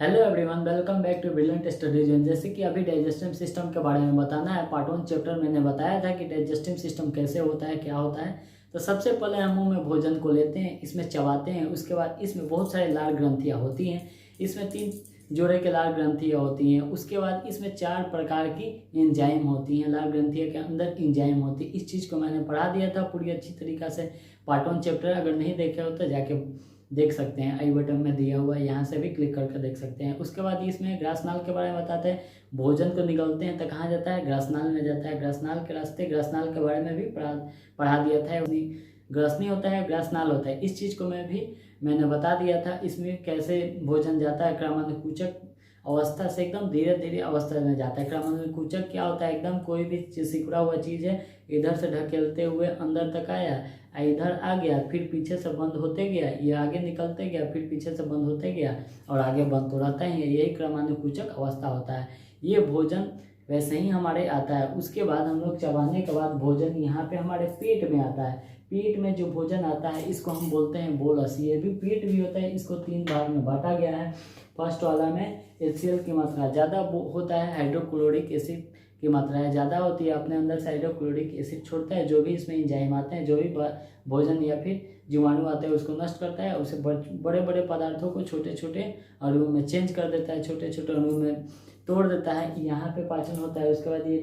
Hello everyone, welcome back to brilliant studies. जैसे कि अभी डाइजेस्टिव सिस्टम के बारे में बताना है। पार्ट 1 चैप्टर मैंने बताया था कि डाइजेस्टिव सिस्टम कैसे होता है, क्या होता है। तो सबसे पहले हम मुंह में भोजन को लेते हैं, इसमें चबाते हैं। उसके बाद इसमें बहुत सारी लाल ग्रंथियाँ होती हैं। इसमें 3 जोड़े के लाल ग्रंथियाँ होती हैं। उसके बाद इसमें 4 प्रकार की एंजाइम होती हैं। लाल ग्रंथियों के अंदर एंजाइम होती है। इस चीज़ को मैंने पढ़ा दिया था पूरी अच्छी तरीक़ा से। पार्ट 1 चैप्टर अगर नहीं देखे हो तो जाके देख सकते हैं, आई बटन में दिया हुआ है, यहाँ से भी क्लिक करके देख सकते हैं। उसके बाद इसमें ग्रासनाल के बारे में बताते हैं। भोजन को निगलते हैं तो कहाँ जाता है? ग्रासनाल में जाता है। ग्रासनाल के रास्ते, ग्रासनाल के बारे में भी पढ़ा दिया था। ग्रासनी होता है, ग्रासनाल होता है, इस चीज़ को मैंने बता दिया था। इसमें कैसे भोजन जाता है क्रमानुकुचक अवस्था से एकदम धीरे धीरे अवस्था में जाता है। क्रमानुकुचक क्या होता है? एकदम कोई भी सिकुड़ा हुआ चीज़ है, इधर से ढकेलते हुए अंदर तक आया, इधर आ गया, फिर पीछे से बंद होते गया, ये आगे निकलते गया, फिर पीछे से बंद होते गया और आगे बंद तो रहता ही है। यही क्रमानुकुचक अवस्था होता है। ये भोजन वैसे ही हमारे आता है। उसके बाद हम लोग चबाने के बाद भोजन यहाँ पे हमारे पेट में आता है। पेट में जो भोजन आता है इसको हम बोलते हैं बोलस। ये भी पेट भी होता है। इसको 3 भाग में बांटा गया है। फर्स्ट वाला में HCl की मात्रा ज़्यादा होता है, हाइड्रोक्लोरिक एसिड की मात्रा ज़्यादा होती है, अपने अंदर से हाइड्रोक्लोरिक एसिड छोड़ता है। जो भी इसमें एंजाइम आते हैं, जो भी भोजन या फिर जीवाणु आते हैं उसको नष्ट करता है। उसे बड़े बड़े पदार्थों को छोटे छोटे अणुओं में चेंज कर देता है, छोटे छोटे अणुओं में तोड़ देता है। यहाँ पे पाचन होता है। उसके बाद ये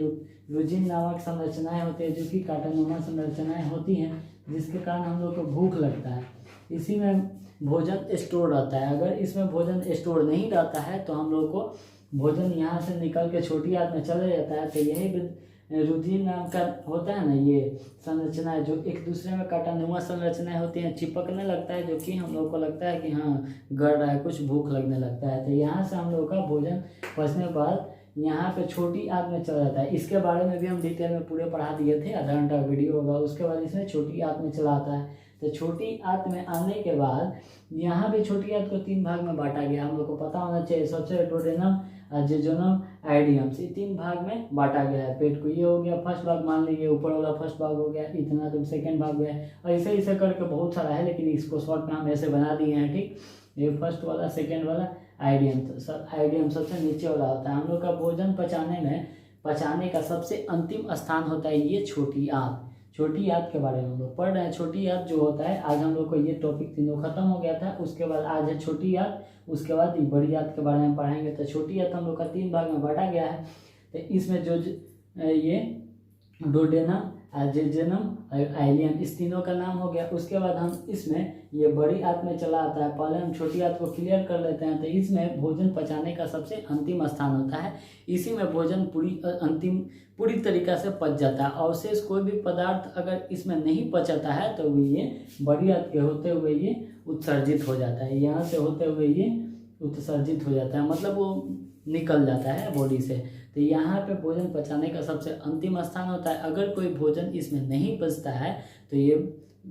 लुजिन नामक संरचनाएं होती है, जो कि कांटानुमा संरचनाएं होती हैं, जिसके कारण हम लोग को भूख लगता है। इसी में भोजन स्टोर रहता है। अगर इसमें भोजन स्टोर नहीं रहता है तो हम लोग को भोजन यहाँ से निकल के छोटी आंत में चले जाता है। तो यही रुधिर नाम का होता है ना, ये संरचना है, जो एक दूसरे में कांटानुमा संरचनाएं होती हैं, चिपकने लगता है, जो कि हम लोग को लगता है कि हाँ गड़ रहा है, कुछ भूख लगने लगता है। तो यहाँ से हम लोग का भोजन पचने के बाद यहाँ पे छोटी आंत में चला जाता है। इसके बारे में भी हम डिटेल में पूरे पढ़ा दिए थे, आधा घंटा वीडियो होगा। उसके बाद इसमें छोटी आंत में चला आता है। तो छोटी आंत में आने के बाद यहाँ भी छोटी आंत को 3 भाग में बांटा गया। हम लोग को पता होना चाहिए। सबसे डोडेनम, जेजुनम, आइडियम, से 3 भाग में बांटा गया है पेट को। ये हो गया फर्स्ट भाग, मान लीजिए ऊपर वाला फर्स्ट भाग हो गया, इतना तो सेकंड भाग गया। और ऐसे ऐसे करके बहुत सारा है, लेकिन इसको शॉर्ट में हम ऐसे बना दिए हैं, ठीक। ये फर्स्ट वाला, सेकेंड वाला, आइडियम। तो आइडियम सबसे नीचे वाला होता है। हम लोग का भोजन पचाने का सबसे अंतिम स्थान होता है ये छोटी आंत। छोटी आंत के बारे में हम लोग पढ़ रहे हैं। छोटी आंत जो होता है, आज हम लोग को ये टॉपिक तीनों खत्म हो गया था। उसके बाद आज है छोटी आंत, उसके बाद ये बड़ी आंत के बारे में पढ़ाएंगे। तो छोटी आंत हम लोग का 3 भाग में बांटा गया है। तो इसमें जो ये डोडेनम, जेजुनम और आइलियम, इस तीनों का नाम हो गया। उसके बाद हम इसमें ये बड़ी आंत में चला आता है। पहले हम छोटी आंत को क्लियर कर लेते हैं। तो इसमें भोजन पचाने का सबसे अंतिम स्थान होता है। इसी में भोजन पूरी तरीक़ा से पच जाता है। अवशेष कोई भी पदार्थ अगर इसमें नहीं पचाता है तो ये बड़ी आंत के होते हुए ये उत्सर्जित हो जाता है। यहाँ से होते हुए ये उत्सर्जित हो जाता है, मतलब वो निकल जाता है बॉडी से। तो यहाँ पे भोजन पचाने का सबसे अंतिम स्थान होता है। अगर कोई भोजन इसमें नहीं पचता है तो ये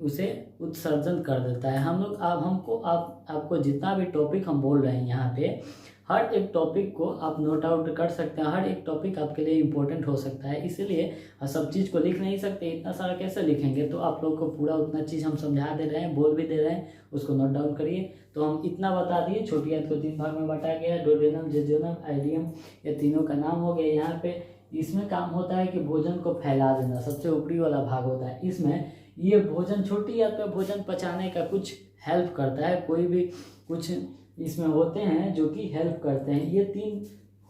उसे उत्सर्जन कर देता है। हम लोग आपको जितना भी टॉपिक हम बोल रहे हैं यहाँ पे, हर एक टॉपिक को आप नोट आउट कर सकते हैं। हर एक टॉपिक आपके लिए इम्पोर्टेंट हो सकता है, इसीलिए सब चीज़ को लिख नहीं सकते। इतना सारा कैसे लिखेंगे? तो आप लोग को पूरा उतना चीज़ हम समझा दे रहे हैं, बोल भी दे रहे हैं, उसको नोट डाउन करिए। तो हम इतना बता दिए। छोटी आंत को 3 भाग में बांटा गया है। डोडेनम, जेजुनम, आइलियम, ये तीनों का नाम हो गया। यहाँ पे इसमें काम होता है कि भोजन को फैला देना, सबसे ऊपरी वाला भाग होता है। इसमें ये भोजन, छोटी आंत में भोजन पचाने का कुछ हेल्प करता है। कोई भी कुछ इसमें होते हैं जो कि हेल्प करते हैं। ये 3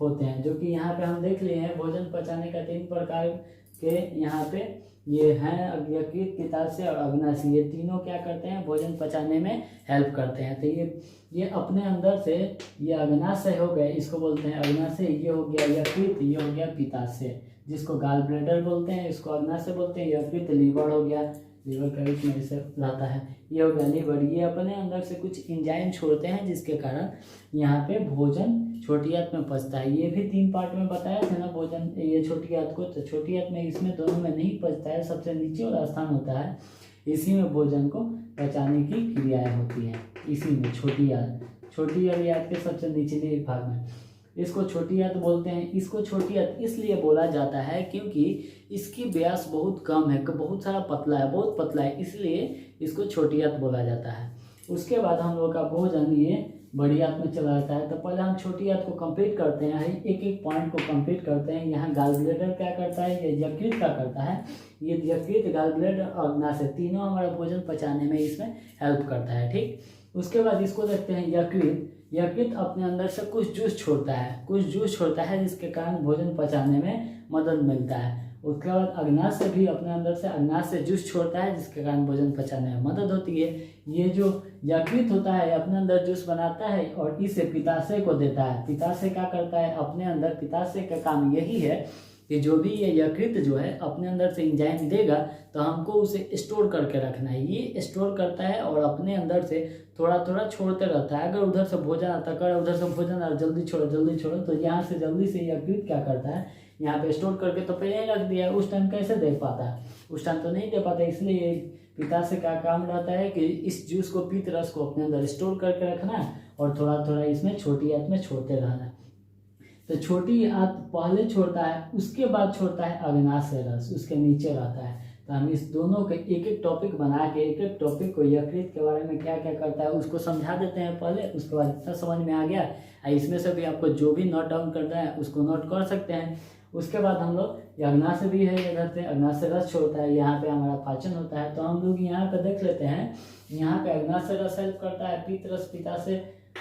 होते हैं जो कि यहाँ पे हम देख लिए हैं। भोजन पचाने का 3 प्रकार के यहाँ पे ये हैं, यकृत, पित्ताशय और अग्नाशय। ये तीनों क्या करते हैं? भोजन पचाने में हेल्प करते हैं। तो ये अपने अंदर से, ये अग्नाशय हो गए, इसको बोलते हैं अग्नाशय। ये हो गया यकृत, ये हो गया पित्ताशय, जिसको गाल ब्लैडर बोलते हैं, इसको अग्नाशय बोलते हैं। यकृत लीवर हो गया, लीवर का बीच में ऐसे रहता है, ये हो गया लीवर। ये अपने अंदर से कुछ एंजाइम छोड़ते हैं, जिसके कारण यहाँ पे भोजन छोटी आंत में पचता है। ये भी 3 पार्ट में बताया था ना भोजन, ये छोटी आंत को। तो छोटी आंत में इसमें दोनों में नहीं पचता है, सबसे नीचे वाला स्थान होता है। इसी में भोजन को पचाने की क्रियाएं होती हैं। इसी में छोटी वाली आंत के सबसे निचले भाग में इसको छोटी आंत बोलते हैं। इसको छोटी आंत इसलिए बोला जाता है क्योंकि इसकी व्यास बहुत कम है, बहुत सारा पतला है, बहुत पतला है, इसलिए इसको छोटी आंत बोला जाता है। उसके बाद हम लोग का भोजन ये बड़ी आंत में चला जाता है। तो पहले हम छोटी आंत को कंप्लीट करते हैं, एक एक पॉइंट को कंप्लीट करते हैं। यहाँ गाल ब्लैडर क्या करता है, ये यकृत क्या करता है, ये यकृत, गाल ब्लैडर और अग्नाशय तीनों हमारा भोजन पचाने में इसमें हेल्प करता है। ठीक, उसके बाद इसको देखते हैं यकृत। यकृत अपने अंदर से कुछ जूस छोड़ता है, जिसके कारण भोजन पचाने में मदद मिलता है। उसके बाद अग्नाशय भी अपने अंदर से अग्नाशय जूस छोड़ता है, जिसके कारण भोजन पचाने में मदद होती है। ये जो यकृत होता है अपने अंदर जूस बनाता है और इसे पित्ताशय को देता है। पित्ताशय क्या करता है अपने अंदर, पित्ताशय का काम यही है कि जो भी ये यकृत जो है अपने अंदर से एंजाइम देगा तो हमको उसे स्टोर करके रखना है। ये स्टोर करता है और अपने अंदर से थोड़ा थोड़ा छोड़ते रहता है। अगर उधर से भोजन आता है, उधर से भोजन आ जल्दी छोड़ो, तो यहाँ से जल्दी से यकृत क्या करता है, यहाँ पे स्टोर करके तो पहले ही रख दिया है, उस टाइम कैसे दे पाता है, उस टाइम तो नहीं दे पाता। इसलिए पित्ताशय का काम रहता है कि इस जूस को, पीत रस को अपने अंदर स्टोर करके रखना है और थोड़ा थोड़ा इसमें छोटी आंत में छोड़ते रहना है। तो छोटी आंत पहले छोड़ता है, उसके बाद छोड़ता है अग्नाशय रस, उसके नीचे रहता है। तो हम इस दोनों के एक एक टॉपिक बना के, एक एक टॉपिक को यकृत के बारे में क्या क्या करता है उसको समझा देते हैं पहले। उसके बाद इतना समझ में आ गया, इसमें से भी आपको जो भी नोट डाउन करना है उसको नोट कर सकते हैं। उसके बाद हम लोग अग्नाशय भी है, इधर से अग्नाशय रस छोड़ता है, यहाँ पे हमारा पाचन होता है। तो हम लोग यहाँ पे देख लेते हैं, यहाँ पे अग्नाशय रस हेल्प करता है, पित्त रस, पित्ताशय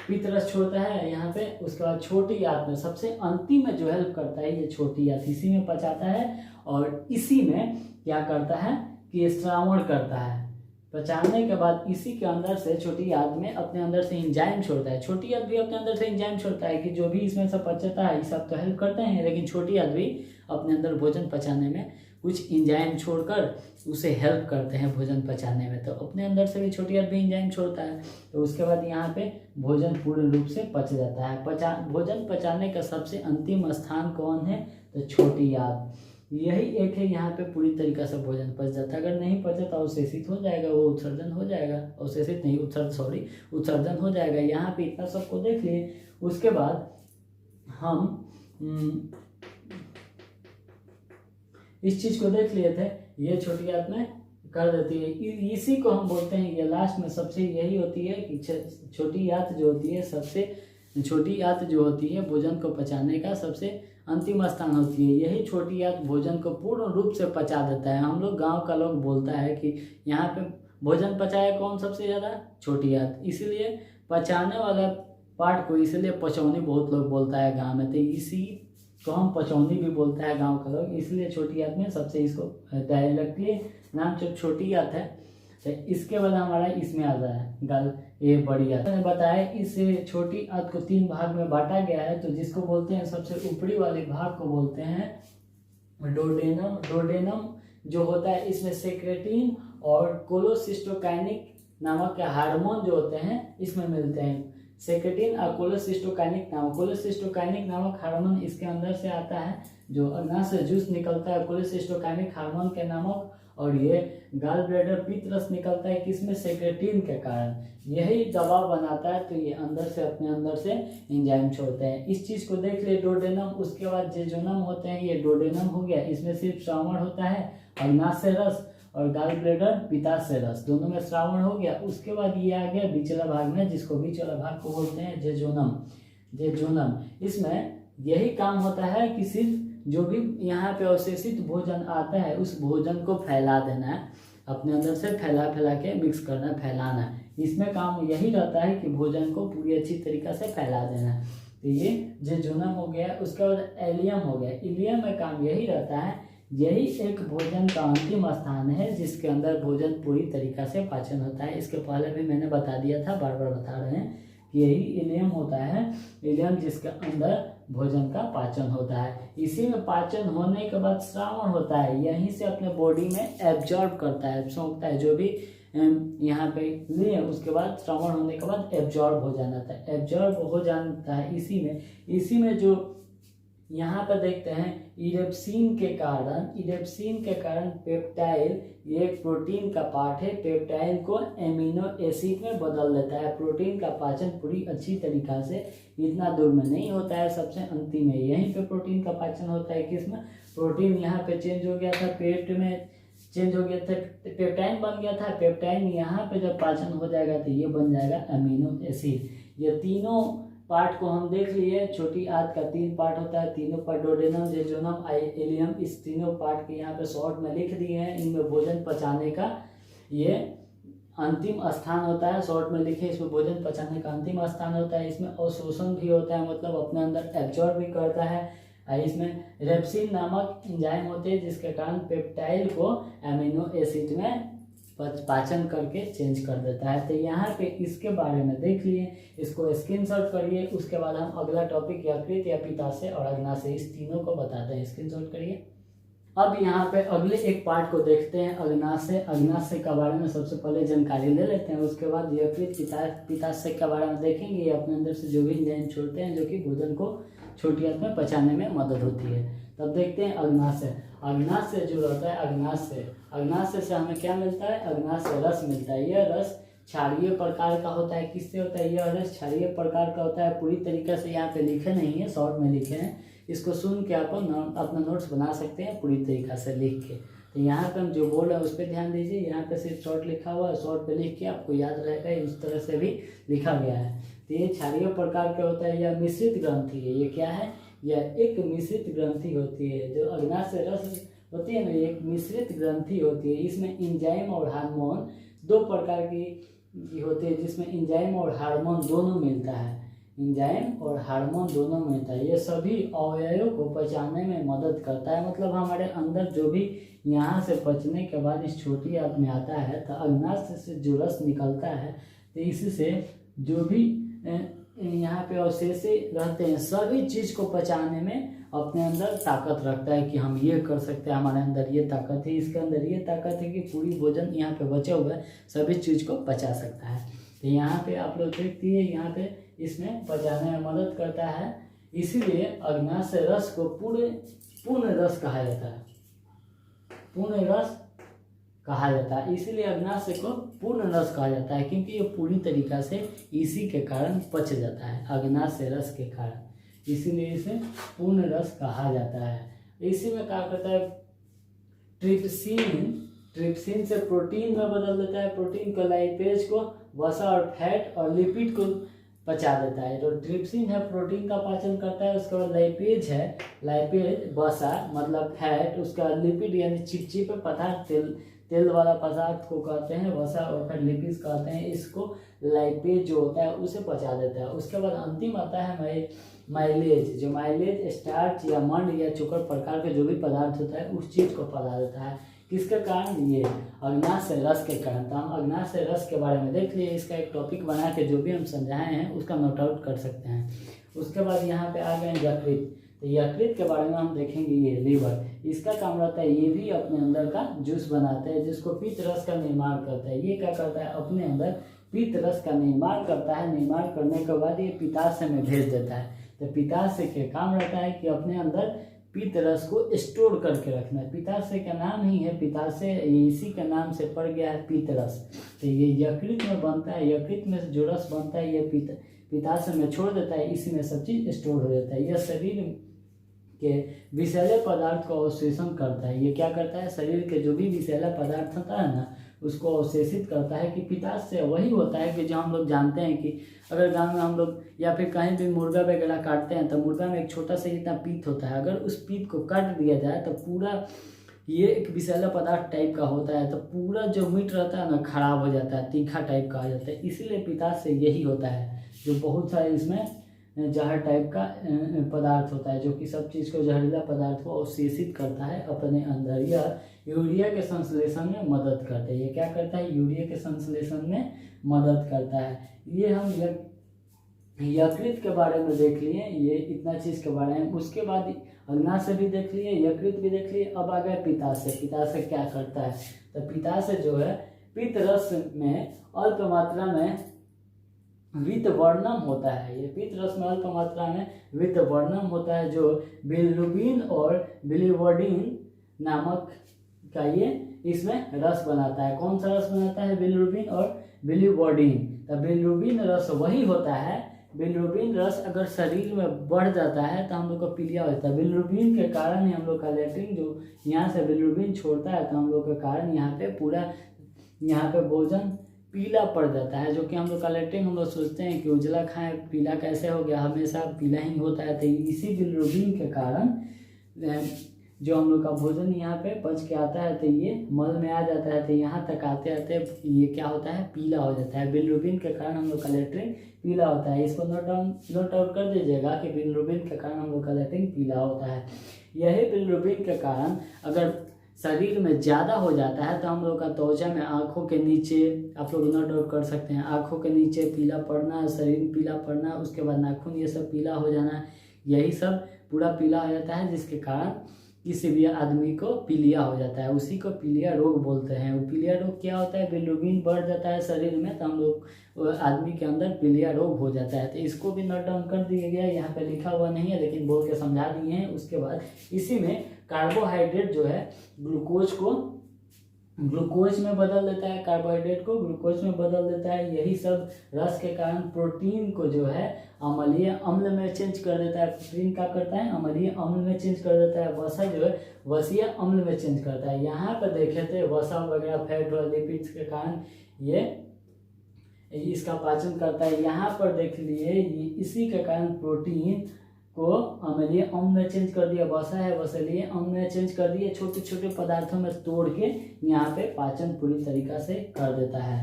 पित्त रस छोड़ता है यहाँ पे। उसके बाद छोटी आंत में सबसे अंतिम में जो हेल्प करता है ये छोटी आंत, इसी में पचाता है और इसी में क्या करता है कि श्रावण करता है। पचाने के बाद इसी के अंदर से छोटी आंत में अपने अंदर से एंजाइम छोड़ता है। छोटी आंत भी अपने अंदर से एंजाइम छोड़ता है कि जो भी इसमें से पचता है, ये सब तो हेल्प करते हैं, लेकिन छोटी आंत भी अपने अंदर भोजन पचाने में कुछ एंजाइम छोड़कर उसे हेल्प करते हैं भोजन पचाने में। तो अपने अंदर से भी छोटी आंत भी एंजाइम छोड़ता है। तो उसके बाद यहाँ पे भोजन पूर्ण रूप से पच जाता है। भोजन पचाने का सबसे अंतिम स्थान कौन है, तो छोटी आंत, यही एक है। यहाँ पे पूरी तरीका से भोजन पच जाता है। अगर नहीं पचा तो अवशेषित हो जाएगा, वो उत्सर्जन हो जाएगा, अवशेषित नहीं उत्सर्जन हो जाएगा। यहाँ पे इतना सबको देख लिए। उसके बाद हम इस चीज को देख लिए थे, ये छोटी आंत में कर देती है, इसी को हम बोलते हैं, ये लास्ट में सबसे यही होती है कि छोटी आंत जो होती है, सबसे छोटी आंत जो होती है भोजन को पचाने का सबसे अंतिम स्थान होती है। यही छोटी आंत भोजन को पूर्ण रूप से पचा देता है। हम लोग गांव का लोग बोलता है कि यहाँ पे भोजन पचाया कौन सबसे ज़्यादा, छोटी आंत। इसीलिए पचाने वाला पार्ट को इसलिए पचौनी बहुत लोग बोलता है गाँव में, तो इसी को हम पचौनी भी बोलता है गाँव का लोग। इसलिए छोटी आंत में सबसे इसको डायरेक्टली नाम जब छोटी आंत है। तो इसके बाद हमारा इसमें आ रहा है गल, ये बड़ी आंत। मैंने बताया इस छोटी आंत को 3 भाग में बांटा गया है। तो जिसको बोलते हैं सबसे ऊपरी वाले भाग को बोलते हैं डोडेनम। डोडेनम जो होता है इसमें सेक्रेटिन और कोलोसिस्टोकाइनिक नामक हार्मोन जो होते हैं इसमें मिलते हैं। सेक्रेटिन और कोलोसिस्टोकाइनिक नामक हार्मोन इसके अंदर से आता है। जो अग्नाशय जूस निकलता है कोलोसिस्टोकाइनिक हार्मोन के नामक, और ये गाल ब्लैडर पित्त रस निकलता है किसमें, सेक्रेटिन के कारण। यही दबाव बनाता है, तो ये अंदर से अपने अंदर से एंजाइम छोड़ते हैं। इस चीज को देख ले डोडेनम। उसके बाद जेजोनम होते हैं, ये डोडेनम हो गया, इसमें सिर्फ श्रावण होता है, अग्नाशय रस और गाल ब्लैडर पित्ताशय रस दोनों में श्रावण हो गया। उसके बाद ये आ गया बीचला भाग में, जिसको बीचला भाग को बोलते हैं जेजोनम। इसमें यही काम होता है कि सिर्फ जो भी यहाँ पे अवशेषित भोजन आता है उस भोजन को फैला देना है, अपने अंदर से फैला के मिक्स करना, फैलाना है। इसमें काम यही रहता है कि भोजन को पूरी अच्छी तरीक़ा से फैला देना है। तो ये जेजोनम हो गया। उसके बाद एलियम हो गया। इलियम में काम यही रहता है, यही एक भोजन का अंतिम स्थान है जिसके अंदर भोजन पूरी तरीक़ा से पाचन होता है। इसके पहले भी मैंने बता दिया था, बार बार बता रहे हैं कि यही इलियम होता है। इलियम जिसके अंदर भोजन का पाचन होता है। इसी में पाचन होने के बाद श्रावण होता है, यहीं से अपने बॉडी में एब्जॉर्ब करता है, सोखता है। जो भी यहाँ पे लिए उसके बाद श्रावण होने के बाद एब्जॉर्ब हो जाता है, इसी में जो यहाँ पर देखते हैं इरेप्सिन के कारण पेप्टाइल, ये एक प्रोटीन का पार्ट है, पेप्टाइल को एमिनो एसिड में बदल देता है। प्रोटीन का पाचन पूरी अच्छी तरीका से इतना दूर में नहीं होता है, सबसे अंतिम है, यहीं पे प्रोटीन का पाचन होता है। किसमें, प्रोटीन यहाँ पे चेंज हो गया था, पेट में चेंज हो गया था, पेप्टाइन बन गया था। पेप्टाइन यहाँ पे जब पाचन हो जाएगा तो ये बन जाएगा अमीनो एसिड। ये तीनों पार्ट को हम देख लिए। छोटी आंत का 3 पार्ट होता है, तीनों पार्ट डोडेनम, जेजुनम, इलियम, इस तीनों पार्ट के यहाँ पे शॉर्ट में लिख दिए हैं। इनमें भोजन पचाने का ये अंतिम स्थान होता है, शॉर्ट में लिखे, इसमें भोजन पचाने का अंतिम स्थान होता है। इसमें अवशोषण भी होता है, मतलब अपने अंदर एब्जॉर्ब भी करता है। इसमें रेप्सिन नामक एंजाइम होते हैं जिसके कारण पेप्टाइड को अमीनो एसिड में पाचन करके चेंज कर देता है। तो यहाँ पे इसके बारे में देख लिए, इसको स्क्रीनशॉट करिए। उसके बाद हम अगला टॉपिक यकृत या पित्ताशय और अग्नाशय, इस तीनों को बताते हैं, स्क्रीनशॉट करिए। अब यहाँ पे अगले एक पार्ट को देखते हैं, अग्नाशय। अग्नाशय के बारे में सबसे पहले जानकारी ले लेते हैं, उसके बाद यकृत पित्ताशय के बारे में देखेंगे। ये अपने अंदर से जो भी एंजाइम छोड़ते हैं जो कि भोजन को छोटी आंत में पचाने में मदद होती है। तब देखते हैं अग्नाशय। अग्नाशय जो रहता है, अग्नाशय से हमें क्या मिलता है? अग्नाशय रस मिलता है। यह रस क्षारीय प्रकार का होता है। किससे होता है? यह रस क्षारीय प्रकार का होता है। पूरी तरीके से यहाँ पे लिखे नहीं है, शॉर्ट में लिखे हैं। इसको सुन के आप अपना नोट्स बना सकते हैं पूरी तरीका से लिख के। तो यहाँ पे हम जो बोल रहे हैं उस पर ध्यान दीजिए। यहाँ पे सिर्फ शॉर्ट लिखा हुआ है, शॉर्ट पे लिख के आपको याद रहेगा, उस तरह से भी लिखा गया है। तो ये क्षारीय प्रकार का होता है। यह मिश्रित ग्रंथि है। ये क्या है? यह एक मिश्रित ग्रंथि होती है। जो अग्नाशय रस होती है ना, एक मिश्रित ग्रंथि होती है। इसमें एंजाइम और हार्मोन 2 प्रकार की होती है, जिसमें एंजाइम और हार्मोन दोनों मिलता है। एंजाइम और हार्मोन दोनों मिलता है। ये सभी अवयवों को पचाने में मदद करता है। मतलब हमारे अंदर जो भी यहाँ से पचने के बाद इस छोटी आंत में आता है, तो अग्नाशय से जो रस निकलता है, तो इससे जो भी यहाँ पे अवशेष रहते हैं सभी चीज़ को पचाने में अपने अंदर ताकत रखता है कि हम ये कर सकते हैं। हमारे अंदर ये ताकत है, इसके अंदर ये ताकत है कि पूरी भोजन यहाँ पे बचा हुआ है सभी चीज़ को पचा सकता है। तो यहाँ पे आप लोग देखती है, यहाँ पे इसमें पचाने में मदद करता है। इसीलिए अग्नाशय रस को पूर्ण रस कहा जाता है। पूर्ण रस कहा जाता है, इसीलिए अग्नाशय को पूर्ण रस कहा जाता है, क्योंकि ये पूरी तरीका से इसी के कारण पच जाता है, अग्नाशय रस के कारण, इसीलिए इसे पूर्ण रस कहा जाता है। इसी में क्या करता है? ट्रिप्सिन से प्रोटीन में बदल देता है। प्रोटीन को लाइपेज को वसा और फैट और लिपिड को पचा देता है। जो ट्रिप्सिन है प्रोटीन का पाचन करता है। उसके बाद लाइपेज वसा मतलब फैट, उसका लिपिड यानी चिपचिपे पदार्थ, तेल वाला पदार्थ को कहते हैं वसा, और फिर लिपिड कहते हैं। इसको लाइपेज जो होता है उसे पचा देता है। उसके बाद अंतिम आता है माइलेज। जो माइलेज स्टार्च या मंड या चोकर प्रकार के जो भी पदार्थ होता है उस चीज़ को पचा देता है। किसके कारण? ये अग्नाशय रस के कारण। तो हम अग्नाशय रस के बारे में देख लिए। इसका एक टॉपिक बना के जो भी हम समझाए हैं उसका नोट आउट कर सकते हैं। उसके बाद यहाँ पे आ गए यकृत। तो यकृत के बारे में हम देखेंगे। ये लीवर, इसका काम रहता है, ये भी अपने अंदर का जूस बनाता है जिसको पित्त रस का निर्माण करता है। ये क्या करता है? अपने अंदर पित्त रस का निर्माण करता है। निर्माण करने के बाद ये पित्ताशय में भेज देता है। तो पित्ताशय के काम रहता है कि अपने अंदर पित्त रस को स्टोर करके रखना है। पित्ताशय का नाम ही है पित्ताशय, इसी के नाम से पड़ गया है पित्त रस। तो ये यकृत में बनता है। यकृत में जो रस बनता है ये पित्ताशय में छोड़ देता है, इसी में सब चीज़ स्टोर हो जाता है। यह शरीर के विषैले पदार्थ को अवशोषण करता है। ये क्या करता है? शरीर के जो भी विषैला पदार्थ होता है ना उसको अवशेषित करता है। कि पित्ताशय वही होता है कि जो हम लोग जानते हैं कि अगर गांव में हम लोग या फिर कहीं भी मुर्गा वगैरह काटते हैं तो मुर्गा में एक छोटा सा जितना पीत होता है, अगर उस पीत को काट दिया जाए तो पूरा ये एक विषैला पदार्थ टाइप का होता है, तो पूरा जो मीट रहता है ना खराब हो जाता है, तीखा टाइप का आ जाता है। इसीलिए पित्ताशय यही होता है जो बहुत सारे इसमें जहर टाइप का पदार्थ होता है, जो कि सब चीज़ को जहरीला पदार्थ को अवशेषित करता है अपने अंदर। यह यूरिया के संश्लेषण में मदद करता है। ये क्या करता है? यूरिया के संश्लेषण में मदद करता है। ये हम यकृत के बारे में देख लिए, ये इतना चीज़ के बारे में। उसके बाद अग्नाशय भी देख लिए, यकृत भी देख लिए। अब आ गया पित्ताशय। पित्ताशय क्या करता है? तो पित्ताशय जो है पित्त रस में अल्प मात्रा में वित्तवर्णम होता है। ये पित्त रस में अल्प मात्रा में वित्तवर्णम होता है, जो बिलिरुबिन और बिलिवर्डिन नामक का ये इसमें रस बनाता है। कौन सा रस बनाता है? बिलिरुबिन और बिलिवर्डिन। तो बिलिरुबिन रस वही होता है। बिलिरुबिन रस अगर शरीर में बढ़ जाता है तो हम लोग को पीलिया होता है। बिलिरुबिन के कारण ही हम लोग का लैट्रिन जो यहाँ से बिलिरुबिन छोड़ता है, तो हम लोग के कारण यहाँ पे पूरा यहाँ पे भोजन पीला पड़ जाता है, जो कि हम लोग का लेटरिन हम लोग सोचते हैं कि उजला खाएं, पीला कैसे हो गया, हमेशा पीला ही होता है। तो इसी बिलिरुबिन के कारण जो हम लोग का भोजन यहाँ पे पच के आता है तो ये मल में आ जाता है, तो यहाँ तक आते आते ये क्या होता है, पीला हो जाता है। बिलिरुबिन के कारण हम लोग का लेटरिन पीला होता है। इसको नोट आउट कर दीजिएगा कि बिलिरुबिन के कारण हम लोग का लेटरिन पीला होता है। यही बिलिरुबिन के कारण अगर शरीर में ज़्यादा हो जाता है तो हम लोग का त्वचा में, आँखों के नीचे, आप लोग नोट आउट कर सकते हैं, आँखों के नीचे पीला पड़ना, शरीर में पीला पड़ना, उसके बाद नाखून ये सब पीला हो जाना, यही सब पूरा पीला हो जाता है, जिसके कारण किसी भी आदमी को पीलिया हो जाता है। उसी को पीलिया रोग बोलते हैं। वो पीलिया रोग क्या होता है, बिलिरुबिन बढ़ जाता है शरीर में तो हम लोग आदमी के अंदर पीलिया रोग हो जाता है। तो इसको भी नोट डाउन कर दिया गया, यहाँ पे लिखा हुआ नहीं है लेकिन बोल के समझा दिए हैं। उसके बाद इसी में कार्बोहाइड्रेट जो है ग्लूकोज में बदल देता है, कार्बोहाइड्रेट को ग्लूकोज में बदल देता है। यही सब रस के कारण प्रोटीन को जो है अम्लीय अम्ल में चेंज कर देता है। प्रोटीन क्या करता है, अम्लीय अम्ल में चेंज कर देता है। वसा जो है वसीय अम्ल में चेंज करता है। यहाँ पर देखे थे वसा वगैरह फैट और लिपिड्स के कारण ये इसका पाचन करता है। यहाँ पर देख लिए इसी के कारण प्रोटीन को अम्लीय अम्ल में चेंज कर दिया, वसा है वसलीय अम्ल में चेंज कर दिए, छोटे छोटे पदार्थों में तोड़ के यहाँ पे पाचन पूरी तरीका से कर देता है।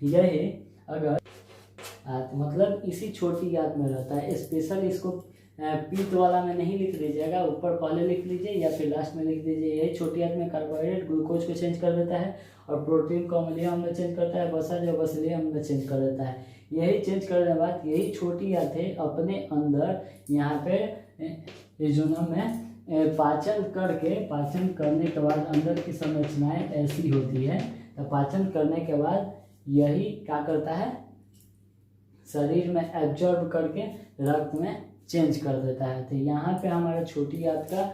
यही अगर मतलब इसी छोटी याद में रहता है। स्पेशल इसको पीठ वाला में नहीं लिख लीजिएगा, ऊपर पहले लिख लीजिए या फिर लास्ट में लिख दीजिए। यही छोटी याद में कार्बोहाइड्रेट ग्लूकोज को चेंज कर देता है और प्रोटीन को अम्लीय अम्ल में चेंज करता है, वसा जो वसलीय अम्ल में चेंज कर देता है। यही चेंज करने के बाद यही छोटी याद है अपने अंदर यहाँ पे इजोनम में पाचन करने के बाद अंदर की संरचनाएं ऐसी होती है। तो पाचन करने के बाद यही क्या करता है, शरीर में एब्जॉर्ब करके रक्त में चेंज कर देता है। तो यहाँ पे हमारा छोटी याद का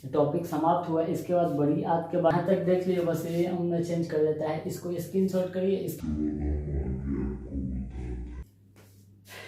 टॉपिक समाप्त हुआ। इसके बाद बड़ी याद के बाद तक देख लिए, बस ये हमने चेंज कर देता है। इसको स्क्रीनशॉट करिए।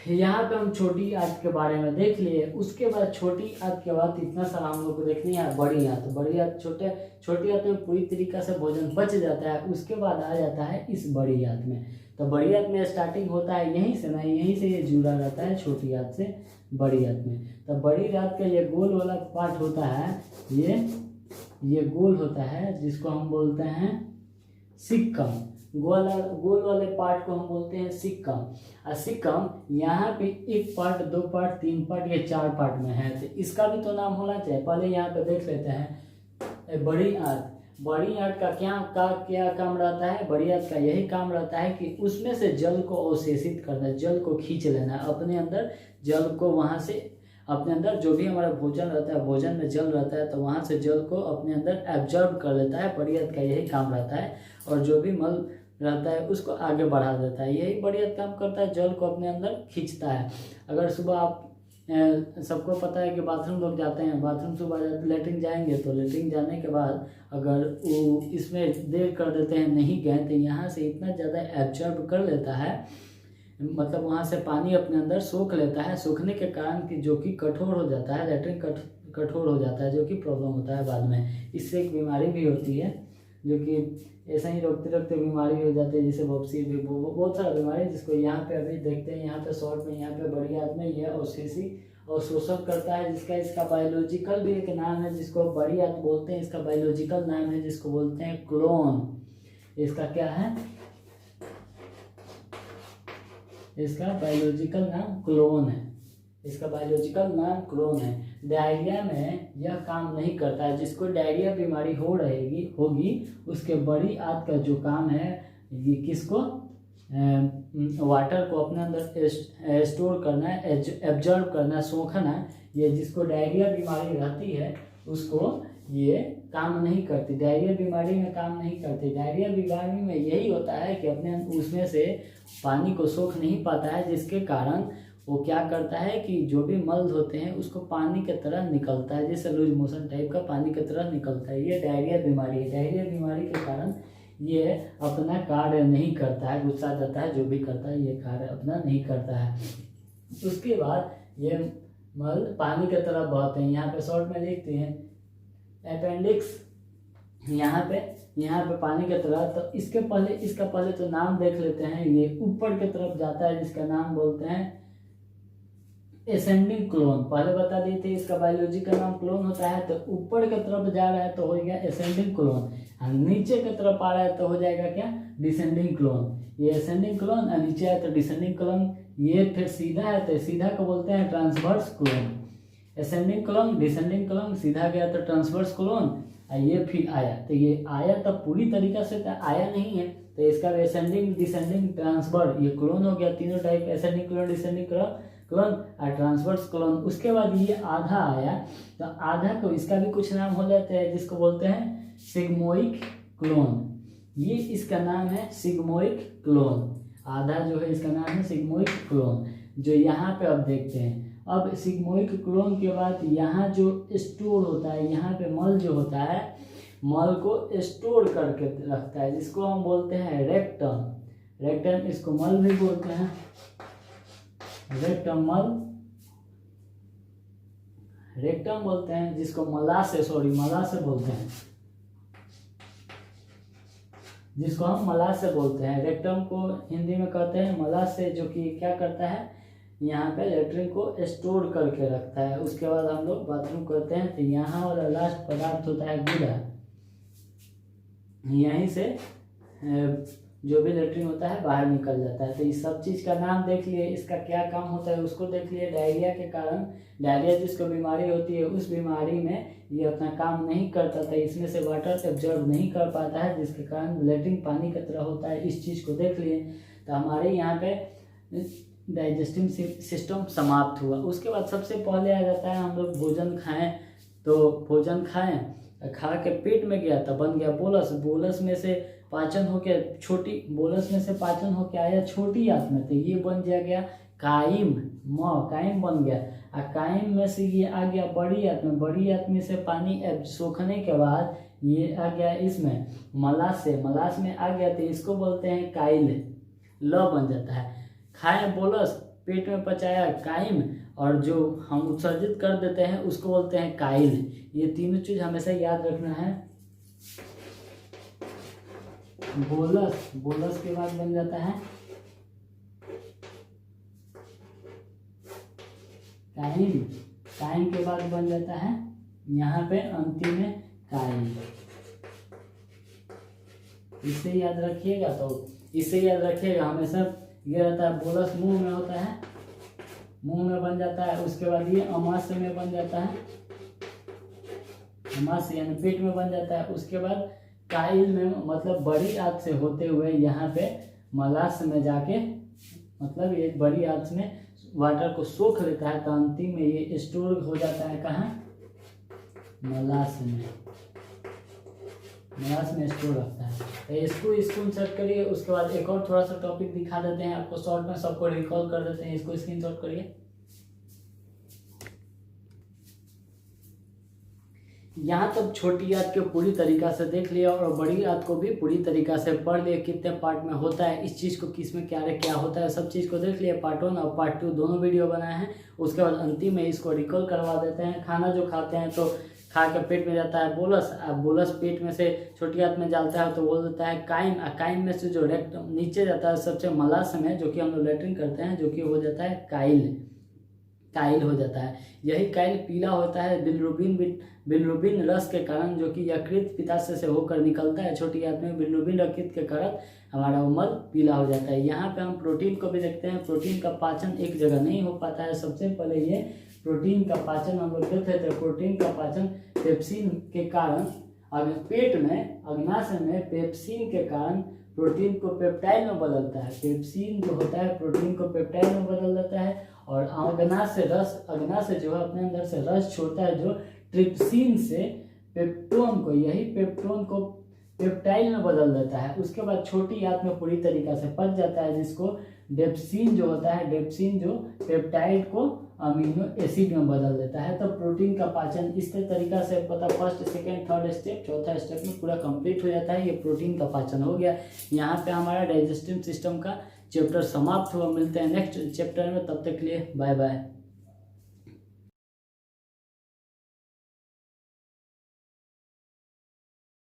यहाँ पे हम छोटी याद के बारे में देख लिए। उसके बाद छोटी याद के बाद इतना सारा हम लोग को देखनी है बड़ी याद। बड़ी याद छोटी याद में पूरी तरीका से भोजन बच जाता है। उसके बाद आ जाता है इस बड़ी याद में। तो बड़ी याद में स्टार्टिंग होता है यहीं से ना, यहीं से ये जुड़ा रहता है छोटी याद से बड़ी याद में। तो बड़ी याद का ये गोल वाला पार्ट होता है, ये गोल होता है जिसको हम बोलते हैं सिक्कम। गोल वाले पार्ट को हम बोलते हैं सिक्कम। और सिक्कम यहाँ पे 1 पार्ट 2 पार्ट 3 पार्ट ये 4 पार्ट में है। तो इसका भी तो नाम होना चाहिए। पहले यहाँ पे देख लेते हैं बड़ी आंत। बड़ी आंत का क्या काम रहता है, बड़ी आंत का यही काम रहता है कि उसमें से जल को अवशेषित करना, जल को खींच लेना अपने अंदर। जल को वहाँ से अपने अंदर जो भी हमारा भोजन रहता है, भोजन में जल रहता है तो वहाँ से जल को अपने अंदर एब्जॉर्ब कर लेता है। बड़ी आंत का यही काम रहता है। और जो भी मल रहता है उसको आगे बढ़ा देता है। यही बड़ी आंत काम करता है, जल को अपने अंदर खींचता है। अगर सुबह आप सबको पता है कि बाथरूम लोग जाते हैं, बाथरूम सुबह लेटरिन जाएंगे तो लेटरिन जाने के बाद अगर वो इसमें देर कर देते हैं नहीं गए तो यहाँ से इतना ज़्यादा एब्जॉर्ब कर लेता है, मतलब वहाँ से पानी अपने अंदर सोख लेता है। सोखने के कारण कि जो कि कठोर हो जाता है, लेटरिन कठोर हो जाता है, जो कि प्रॉब्लम होता है बाद में। इससे एक बीमारी भी होती है जो कि ऐसा ही रोकते रोकते बीमारी हो जाती है, जैसे बॉक्सी भी, बहुत सारा बीमारी जिसको यहाँ पे अभी देखते हैं। यहाँ पे शॉर्ट में, यहाँ पे बड़ी याद में यह अवशेषी और शोषण करता है, जिसका इसका बायोलॉजिकल भी एक नाम है जिसको बड़ी याद बोलते हैं। इसका बायोलॉजिकल नाम है जिसको बोलते हैं क्लोन। इसका क्या है, इसका बायोलॉजिकल नाम क्लोन है। इसका बायोलॉजिकल नाम क्लोन है। डायरिया में यह काम नहीं करता है। जिसको डायरिया बीमारी होगी उसके बड़ी आंत का जो काम है, ये किसको, वाटर को अपने अंदर स्टोर करना है, एब्जॉर्ब करना, सोखना। ये जिसको डायरिया बीमारी रहती है उसको ये काम नहीं करती, डायरिया बीमारी में काम नहीं करती। डायरिया बीमारी में यही होता है कि अपने उसमें से पानी को सोख नहीं पाता है, जिसके कारण वो क्या करता है कि जो भी मल होते हैं उसको पानी की तरह निकलता है, जैसे लूज मोशन टाइप का पानी की तरह निकलता है। ये डायरिया बीमारी है। डायरिया बीमारी के कारण ये अपना कार्य नहीं करता है, गुस्सा जाता है, जो भी करता है ये कार्य अपना नहीं करता है। उसके बाद ये मल पानी की तरह बहते हैं। यहाँ पे शॉर्ट में लिखते हैं अपेंडिक्स यहाँ पे पानी की तरह, तो इसका पहले तो नाम देख लेते हैं। ये ऊपर की तरफ जाता है जिसका नाम बोलते हैं एसेंडिंग क्लोन। पहले बता दिए थे इसका बायोलॉजी का नाम क्लोन होता है। तो ऊपर की तरफ जा रहा है तो हो गया एसेंडिंग क्लोन, और नीचे की तरफ आ रहा है तो हो जाएगा क्या, डिसेंडिंग क्लोन। ये एसेंडिंग क्लोन और नीचे आया तो डिसेंडिंग क्लोन। ये फिर सीधा है तो सीधा को बोलते हैं transverse clone. Ascending clone, descending clone, सीधा गया तो ट्रांसवर्स क्लोन, और ये फिर आया। तो ये आया तब पूरी तरीका से तो आया नहीं है, तो इसका एसेंडिंग, डिसेंडिंग, ट्रांसफर, ये क्लोन हो गया। तीनों type, ascending clone, descending clone और ट्रांसवर्स क्लोन। उसके बाद ये आधा आया, तो आधा को इसका भी कुछ नाम हो जाता है जिसको बोलते हैं सिग्मोइक क्लोन। ये इसका नाम है सिग्मोइक क्लोन। आधा जो है इसका नाम है सिग्मोइक क्लोन, जो यहाँ पे अब देखते हैं। अब सिग्मोइक क्लोन के बाद यहाँ जो स्टोर होता है, यहाँ पे मल जो होता है, मल को स्टोर करके रखता है, जिसको हम बोलते हैं रेक्टम। रेक्टम, इसको मल भी बोलते हैं, रेक्टम मल, रेक्टम बोलते हैं, जिसको मलाशय बोलते हैं, जिसको हम मलाशय बोलते हैं। रेक्टम को हिंदी में कहते हैं मलाशय, जो कि क्या करता है, यहाँ पे लेटरिन को स्टोर करके रखता है। उसके बाद हम लोग बाथरूम करते हैं, तो यहाँ वाला लास्ट पदार्थ होता है गुदा। यहीं से जो भी लेटरिन होता है बाहर निकल जाता है। तो इस सब चीज़ का नाम देख लिए, इसका क्या काम होता है उसको देख लिए। डायरिया के कारण, डायरिया जिसको बीमारी होती है, उस बीमारी में ये अपना काम नहीं करता था, इसमें से वाटर एब्जॉर्ब नहीं कर पाता है, जिसके कारण लेटरिन पानी की तरह होता है। इस चीज़ को देख लिए। तो हमारे यहाँ पे डाइजेस्टिव सिस्टम समाप्त हुआ। उसके बाद सबसे पहले आ जाता है हम लोग भोजन खाएं, तो भोजन खाएं, खा के पेट में गया तो बन गया बोलस। बोलस में से पाचन हो गया छोटी, बोलस में से पाचन हो के आया छोटी आंत में, तो ये बन गया काइम, काइम बन गया। और काइम में से ये आ गया बड़ी आंत में, बड़ी आंत में से पानी सोखने के बाद ये आ गया इसमें मलाशय, मलाश में आ गया, तो इसको बोलते हैं काइल, ल बन जाता है। खाए बोलस, पेट में पचाया काइम, और जो हम उत्सर्जित कर देते हैं उसको बोलते हैं काइल। ये तीनों चीज हमेशा याद रखना है। बोलस, बोलस के बाद बन जाता है काइम, काइम के बाद बन जाता है यहाँ पे अंतिम में काइल। इसे याद रखिएगा, तो इसे याद रखिएगा हमेशा। ये रहता है बोलस, मुंह में होता है, मुंह में बन जाता है। उसके बाद ये अमाशय में बन जाता है, अमाशय यानी पेट में बन जाता है। उसके बाद काइल में मतलब बड़ी आंत से होते हुए यहाँ पे मलाशय में जाके, मतलब ये बड़ी आंत में वाटर को सोख लेता है, तो अंतिम में ये स्टोर हो जाता है कहाँ, मलाशय में, मलाशय में स्टोर रखता है। तो इसको स्क्रीनशॉट करिए। उसके बाद एक और थोड़ा सा टॉपिक दिखा देते हैं आपको, शॉर्ट में सबको रिकॉल कर देते हैं। इसको स्क्रीनशॉट करिए। यहाँ तक छोटी आंत को पूरी तरीका से देख लिया और बड़ी आंत को भी पूरी तरीका से पढ़ लिया, कितने पार्ट में होता है, इस चीज़ को किस में क्या होता है, सब चीज़ को देख लिया। पार्ट 1 और पार्ट 2 दोनों वीडियो बनाए हैं। उसके बाद अंतिम में इसको रिकॉल करवा देते हैं। खाना जो खाते हैं तो खा के पेट में जाता है बोलस, अब बोलस पेट में से छोटी आंत में जाता है तो बोल देता है काइम, काइम में से जो रेक्टम नीचे जाता है सबसे मलाशय में, जो कि हम लोग लेटरिन करते हैं, जो कि हो जाता है काइल, काइल हो जाता है। यही काइल पीला होता है बिलिरुबिन रस के कारण, जो कि यकृत पित्ताशय से होकर निकलता है। छोटी आंत में बिलिरुबिन यकृत के कारण हमारा मल पीला हो जाता है। यहाँ पे हम प्रोटीन को भी देखते हैं। प्रोटीन का पाचन एक जगह नहीं हो पाता है। सबसे पहले ये प्रोटीन का पाचन हम लोग देखते थे। प्रोटीन का पाचन पेप्सिन के कारण, अगर पेट में अग्नाशय में पेप्सिन के कारण प्रोटीन को पेप्टाइड में बदलता है। पेप्सिन जो होता है प्रोटीन को पेप्टाइड में बदल देता है, और अग्नाशय रस, अग्नाशय जो है अपने अंदर से रस छोड़ता है, जो ट्रिप्सिन से पेप्टोन को, यही पेप्टोन को पेप्टाइड में बदल देता है। उसके बाद छोटी आंत में पूरी तरीका से पच जाता है, जिसको डेप्सिन जो होता है, डेप्सिन जो पेप्टाइड को अमीनो एसिड में बदल देता है। तो प्रोटीन का पाचन इस तरीका से पता, फर्स्ट सेकेंड थर्ड स्टेप, चौथा स्टेप में पूरा कंप्लीट हो जाता है। ये प्रोटीन का पाचन हो गया। यहाँ पे हमारा डाइजेस्टिव सिस्टम का चैप्टर समाप्त हुआ। मिलते हैं नेक्स्ट चैप्टर में, तब तक के लिए बाय बाय।